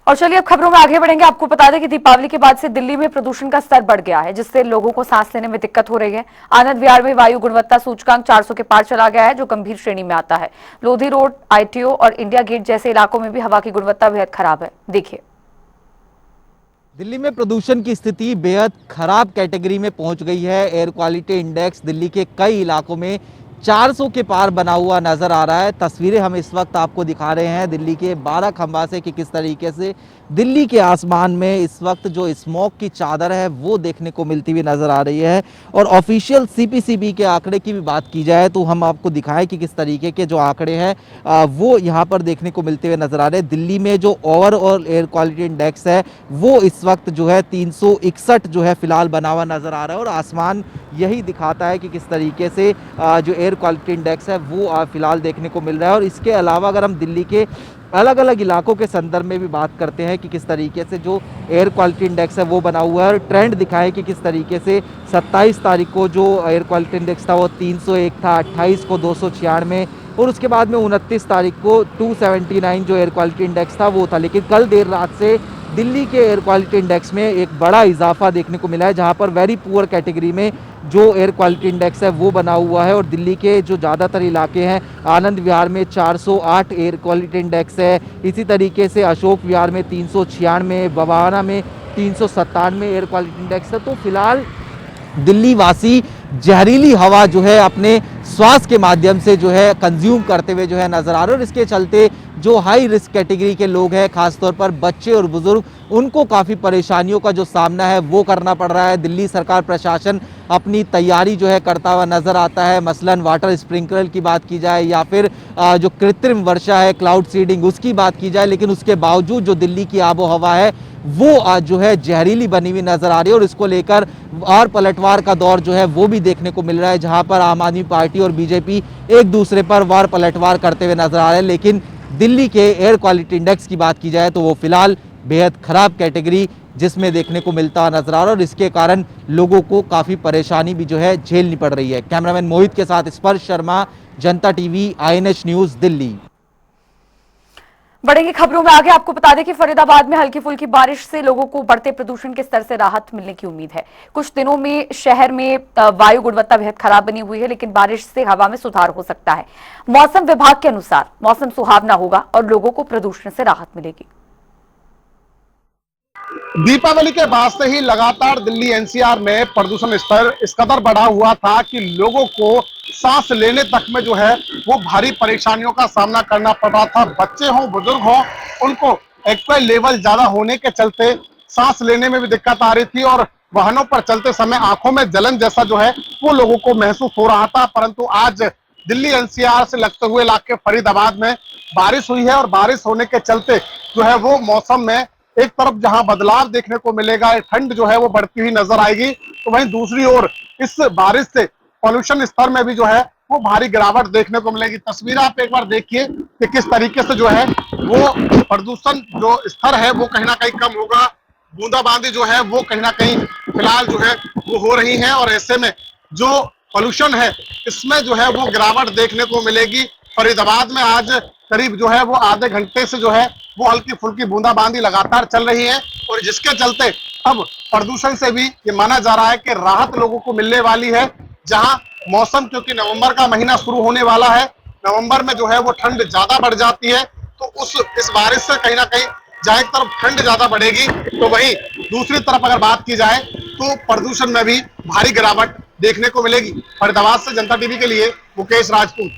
और चलिए अब खबरों में आगे बढ़ेंगे। आपको बता दें कि दीपावली के बाद से दिल्ली में प्रदूषण का स्तर बढ़ गया है, जिससे लोगों को सांस लेने में दिक्कत हो रही है। आनंद विहार में वायु गुणवत्ता सूचकांक 400 के पार चला गया है, जो गंभीर श्रेणी में आता है। लोधी रोड, आईटीओ और इंडिया गेट जैसे इलाकों में भी हवा की गुणवत्ता बेहद खराब है। देखिए, दिल्ली में प्रदूषण की स्थिति बेहद खराब कैटेगरी में पहुंच गई है। एयर क्वालिटी इंडेक्स दिल्ली के कई इलाकों में 400 के पार बना हुआ नजर आ रहा है। तस्वीरें हम इस वक्त आपको दिखा रहे हैं दिल्ली के 12 खंबा से कि किस तरीके से दिल्ली के आसमान में इस वक्त जो स्मोक की चादर है वो देखने को मिलती हुई नजर आ रही है। और ऑफिशियल सीपीसीबी के आंकड़े की भी बात की जाए तो हम आपको दिखाएं कि किस तरीके के जो आंकड़े हैं वो यहाँ पर देखने को मिलते हुए नजर आ रहे हैं। दिल्ली में जो ओवरऑल एयर क्वालिटी इंडेक्स है वो इस वक्त जो है 361 जो है फिलहाल बना हुआ नजर आ रहा है। और आसमान यही दिखाता है कि किस तरीके से जो एयर क्वालिटी इंडेक्स है वो फिलहाल देखने को मिल रहा है। और इसके अलावा अगर हम दिल्ली के अलग अलग इलाकों के संदर्भ में भी बात करते हैं कि किस तरीके से जो एयर क्वालिटी इंडेक्स है वो बना हुआ है, और ट्रेंड दिखाए कि किस तरीके से 27 तारीख को जो एयर क्वालिटी इंडेक्स था वो 301 था, 28 को 296, और उसके बाद में 29 तारीख को 279 जो एयर क्वालिटी इंडेक्स था वो था। लेकिन कल देर रात से दिल्ली के एयर क्वालिटी इंडेक्स में एक बड़ा इजाफा देखने को मिला है, जहां पर वेरी पुअर कैटेगरी में जो एयर क्वालिटी इंडेक्स है वो बना हुआ है। और दिल्ली के जो ज़्यादातर इलाके हैं, आनंद विहार में 408 एयर क्वालिटी इंडेक्स है, इसी तरीके से अशोक विहार में 396, बवाना में 397 एयर क्वालिटी इंडेक्स है। तो फिलहाल दिल्ली वासी जहरीली हवा जो है अपने श्वास के माध्यम से जो है कंज्यूम करते हुए जो है नजर आ रहे हैं। और इसके चलते जो हाई रिस्क कैटेगरी के लोग हैं, खासतौर पर बच्चे और बुजुर्ग, उनको काफ़ी परेशानियों का जो सामना है वो करना पड़ रहा है। दिल्ली सरकार प्रशासन अपनी तैयारी जो है करता हुआ नजर आता है। मसलन वाटर स्प्रिंकलर की बात की जाए या फिर जो कृत्रिम वर्षा है, क्लाउड सीडिंग, उसकी बात की जाए, लेकिन उसके बावजूद जो दिल्ली की आबो हवा है वो आज जो है जहरीली बनी हुई नजर आ रही है। और इसको लेकर और पलटवार का दौर जो है वो भी देखने को मिल रहा है, जहां पर आम आदमी पार्टी और बीजेपी एक दूसरे पर वार पलटवार करते हुए नजर आ रहे हैं। लेकिन दिल्ली के एयर क्वालिटी इंडेक्स की बात की जाए तो वो फिलहाल बेहद खराब कैटेगरी जिसमें देखने को मिलता हुआ नजर आ रहा है। और इसके कारण लोगों को काफी परेशानी भी जो है झेलनी पड़ रही है। कैमरामैन मोहित के साथ स्पर्श शर्मा, जनता टीवी, आईएनएच न्यूज, दिल्ली। बढ़ेंगे खबरों में आगे। आपको बता दें कि फरीदाबाद में हल्की फुल्की बारिश से लोगों को बढ़ते प्रदूषण के स्तर से राहत मिलने की उम्मीद है। कुछ दिनों में शहर में वायु गुणवत्ता बेहद खराब बनी हुई है, लेकिन बारिश से हवा में सुधार हो सकता है। मौसम विभाग के अनुसार मौसम सुहावना होगा और लोगों को प्रदूषण से राहत मिलेगी। दीपावली के बाद से ही लगातार दिल्ली एनसीआर में प्रदूषण स्तर इस कदर बढ़ा हुआ था कि लोगों को सांस लेने तक में जो है वो भारी परेशानियों का सामना करना पड़ रहा था। बच्चे हों, बुजुर्ग हों, उनको एक्यूआई लेवल ज्यादा होने के चलते सांस लेने में भी दिक्कत आ रही थी और वाहनों पर चलते समय आंखों में जलन जैसा जो है वो लोगों को महसूस हो रहा था। परंतु आज दिल्ली एनसीआर से लगते हुए इलाके फरीदाबाद में बारिश हुई है और बारिश होने के चलते जो है वो मौसम में एक तरफ जहां बदलाव देखने को मिलेगा, ठंड जो है वो बढ़ती हुई नजर आएगी, तो वहीं दूसरी ओर इस बारिश से पॉल्यूशन स्तर में भी जो है वो भारी गिरावट देखने को मिलेगी। तस्वीर आप एक बार देखिए कि किस तरीके से जो है वो प्रदूषण जो स्तर है वो कहीं ना कहीं कम होगा। बूंदाबांदी जो है वो कहीं ना कहीं फिलहाल जो है वो हो रही है और ऐसे में जो पॉल्यूशन है इसमें जो है वो गिरावट देखने को मिलेगी। फरीदाबाद में आज करीब जो है वो आधे घंटे से जो है वो हल्की फुल्की बूंदाबांदी लगातार चल रही है और जिसके चलते अब प्रदूषण से भी ये माना जा रहा है कि राहत लोगों को मिलने वाली है। जहां मौसम, क्योंकि नवंबर का महीना शुरू होने वाला है, नवंबर में जो है वो ठंड ज्यादा बढ़ जाती है, तो इस बारिश से कहीं ना कहीं जहां एक तरफ ठंड ज्यादा बढ़ेगी तो वहीं दूसरी तरफ अगर बात की जाए तो प्रदूषण में भी भारी गिरावट देखने को मिलेगी। फरीदाबाद से जनता टीवी के लिए मुकेश राजपूत।